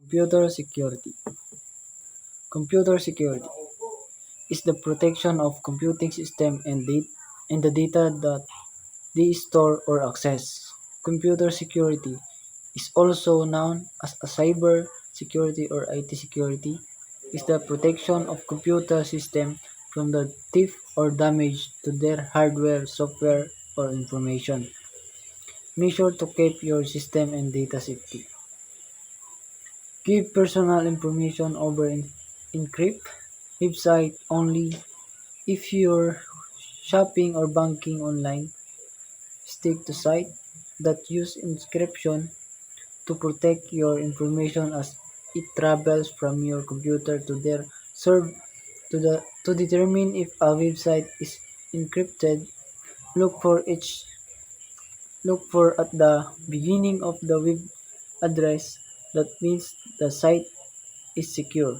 Computer security. Computer security is the protection of computing system and the data that they store or access. Computer security is also known as a cyber security or IT security, is the protection of computer system from the thief or damage to their hardware, software, or information. Measure to keep your system and data safety. Give personal information over encrypt website only if you're shopping or banking online. Stick to sites that use encryption to protect your information as it travels from your computer to their server. To determine if a website is encrypted, look for each look for at the beginning of the web address. That means the site is secure.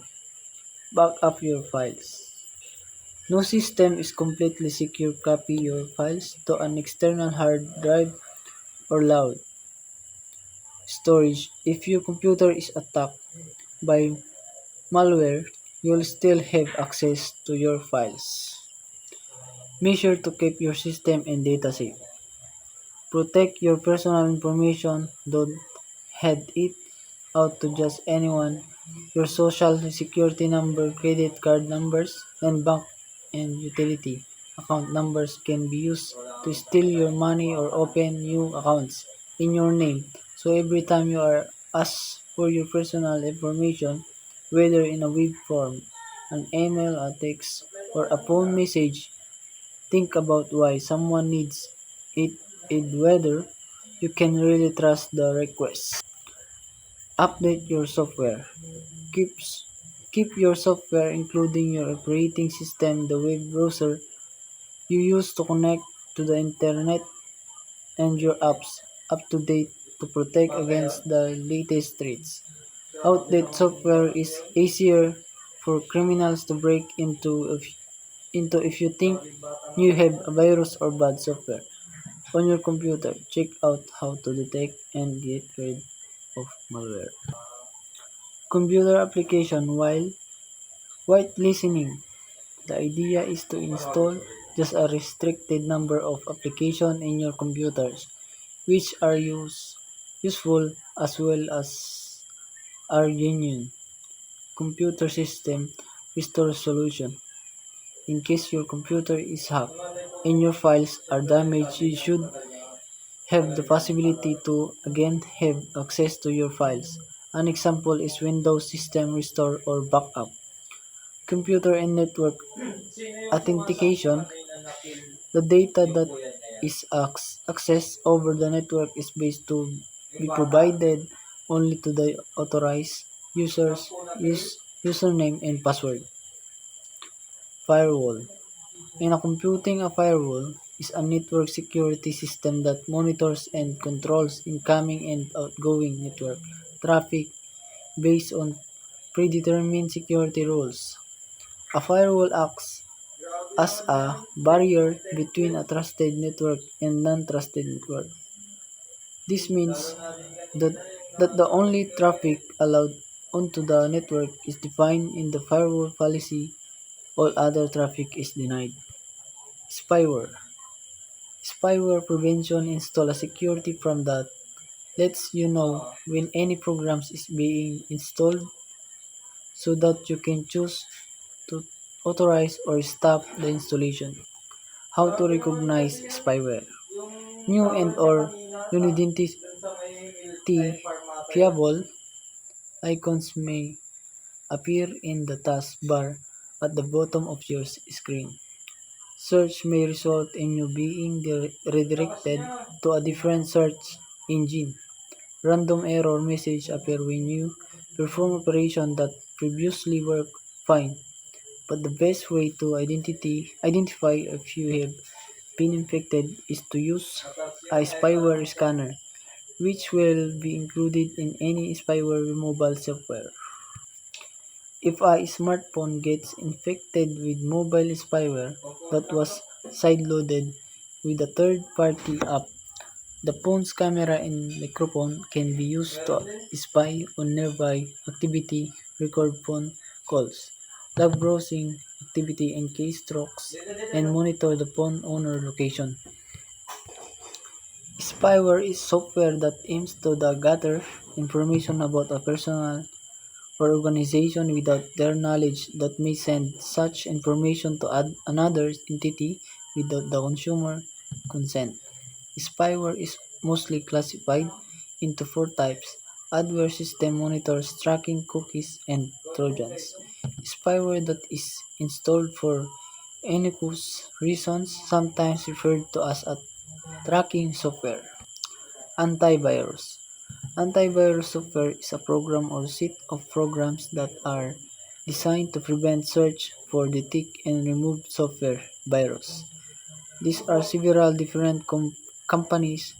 Back up your files. No system is completely secure. Copy your files to an external hard drive or cloud storage. If your computer is attacked by malware, you'll still have access to your files. Measure to keep your system and data safe. Protect your personal information. Don't hand it out to just anyone. Your social security number, credit card numbers, and bank and utility account numbers can be used to steal your money or open new accounts in your name. So every time you are asked for your personal information, whether in a web form, an email, a text, or a phone message, think about why someone needs it and whether you can really trust the request. Update your software. Keeps Keep your software, including your operating system, the web browser you use to connect to the internet, and your apps up to date to protect against the latest threats. Outdated software is easier for criminals to break into if you think you have a virus or bad software on your computer. Check out how to detect and get rid of malware. Computer application white listening. The idea is to install just a restricted number of applications in your computers, which are useful as well as are genuine. Computer system restore solution. In case your computer is hacked and your files are damaged, you should have the possibility to again have access to your files. An example is Windows System Restore or Backup. Computer and network authentication. The data that is accessed over the network is based to be provided only to the authorized username and password. Firewall. In a computing, a firewall is a network security system that monitors and controls incoming and outgoing network traffic based on predetermined security rules. A firewall acts as a barrier between a trusted network and non-trusted network. This means that, that the only traffic allowed onto the network is defined in the firewall policy, all other traffic is denied. Spyware. Spyware prevention install a security firm that lets you know when any programs is being installed so that you can choose to authorize or stop the installation. How to recognize spyware. New and or unidentifiable icons may appear in the taskbar at the bottom of your screen. Search may result in you being redirected to a different search engine. Random error message appear when you perform operation that previously worked fine. But the best way to identify if you have been infected is to use a spyware scanner, which will be included in any spyware removal software. If a smartphone gets infected with mobile spyware that was sideloaded with a third-party app, The phone's camera and microphone can be used to spy on nearby activity, record phone calls, log browsing activity and keystrokes, and monitor the phone owner location. Spyware is software that aims to gather information about a person or organization without their knowledge that may send such information to another entity without the consumer consent. Spyware is mostly classified into four types: adware system monitors, tracking cookies, and trojans. Spyware that is installed for innocuous reasons, sometimes referred to as a tracking software. Antivirus. Antivirus software is a program or set of programs that are designed to prevent, search for, detect, and remove software virus. These are several different companies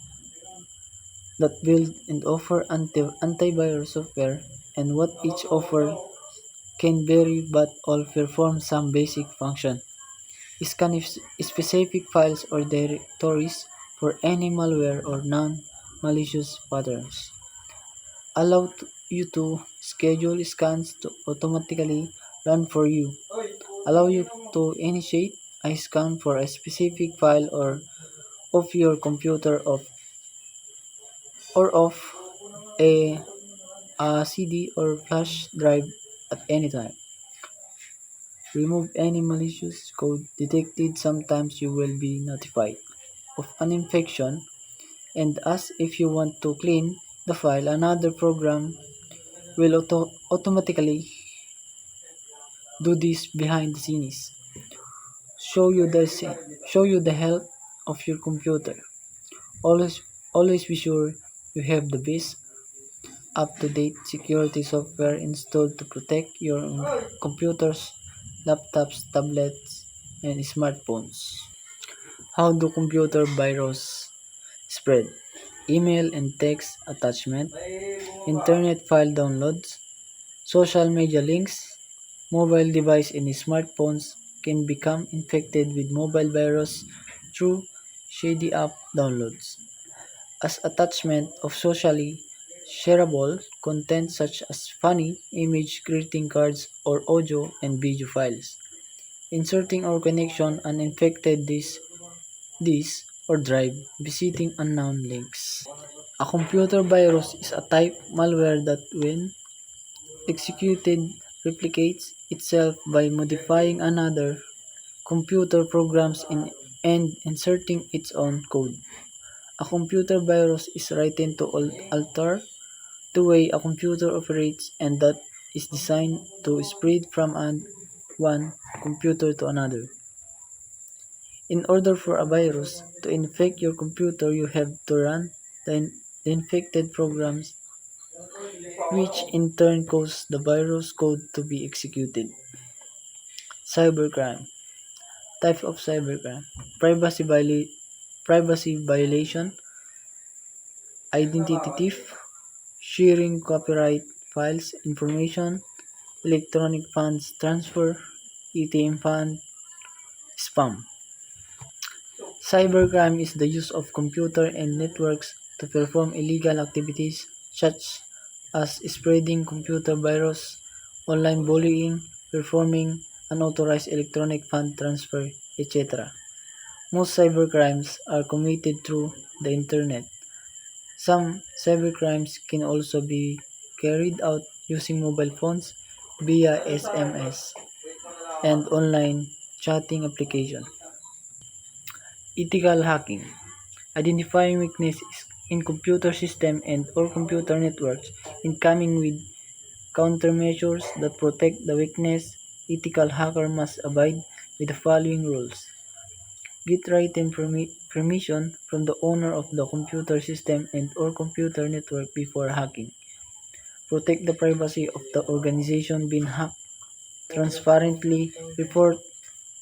that build and offer antivirus software, and what each offer can vary but all perform some basic function. Scan specific files or directories for any malware or non-malicious patterns. Allow you to schedule scans to automatically run for you. Allow you to initiate a scan for a specific file or of your computer of a CD or flash drive at any time. Remove any malicious code detected. Sometimes you will be notified of an infection and ask if you want to clean the file. Another program will automatically do this behind the scenes. Show you the show you the health of your computer. Always always be sure you have the best up-to-date security software installed to protect your computers, laptops, tablets, and smartphones. How do computer viruses spread? Email and text attachment, internet file downloads, social media links, mobile device and smartphones can become infected with mobile virus through shady app downloads. As attachment of socially shareable content such as funny image greeting cards or audio and video files. Inserting or connection an infected disk or drive, visiting unknown links. A computer virus is a type malware that when executed replicates itself by modifying another computer programs and inserting its own code. A computer virus is written to alter the way a computer operates and that is designed to spread from one computer to another. In order for a virus to infect your computer, you have to run the infected programs, which in turn cause the virus code to be executed. Cybercrime. Type of cybercrime. Privacy violation, identity theft, sharing copyright files, information, electronic funds transfer, ATM fund, spam. Cybercrime is the use of computer and networks to perform illegal activities such as spreading computer virus, online bullying, performing unauthorized electronic fund transfer, etc. Most cybercrimes are committed through the internet. Some cybercrimes can also be carried out using mobile phones via SMS and online chatting application. Ethical hacking. Identifying weaknesses in computer system and or computer networks and coming with countermeasures that protect the weakness. Ethical hacker must abide with the following rules. Get written permission from the owner of the computer system and or computer network before hacking. Protect the privacy of the organization being hacked. Transparently report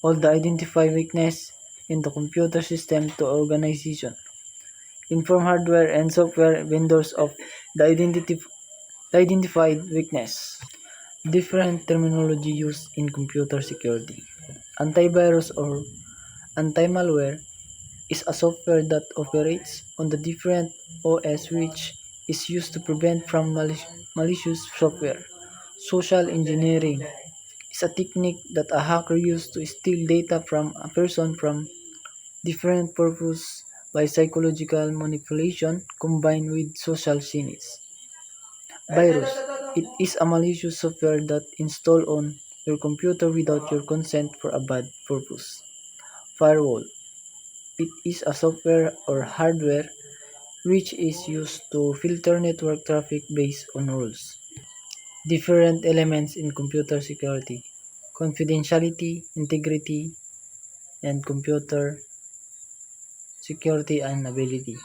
all the identified weakness in the computer system to organization. Inform hardware and software vendors of the identified weakness. Different terminology used in computer security. Antivirus or anti-malware is a software that operates on the different OS which is used to prevent from malicious software. Social engineering is a technique that a hacker uses to steal data from a person from different purposes by psychological manipulation combined with social cynics. Virus. It is a malicious software that installed on your computer without your consent for a bad purpose. Firewall. It is a software or hardware which is used to filter network traffic based on rules. Different elements in computer security: confidentiality, integrity, and computer security and ability.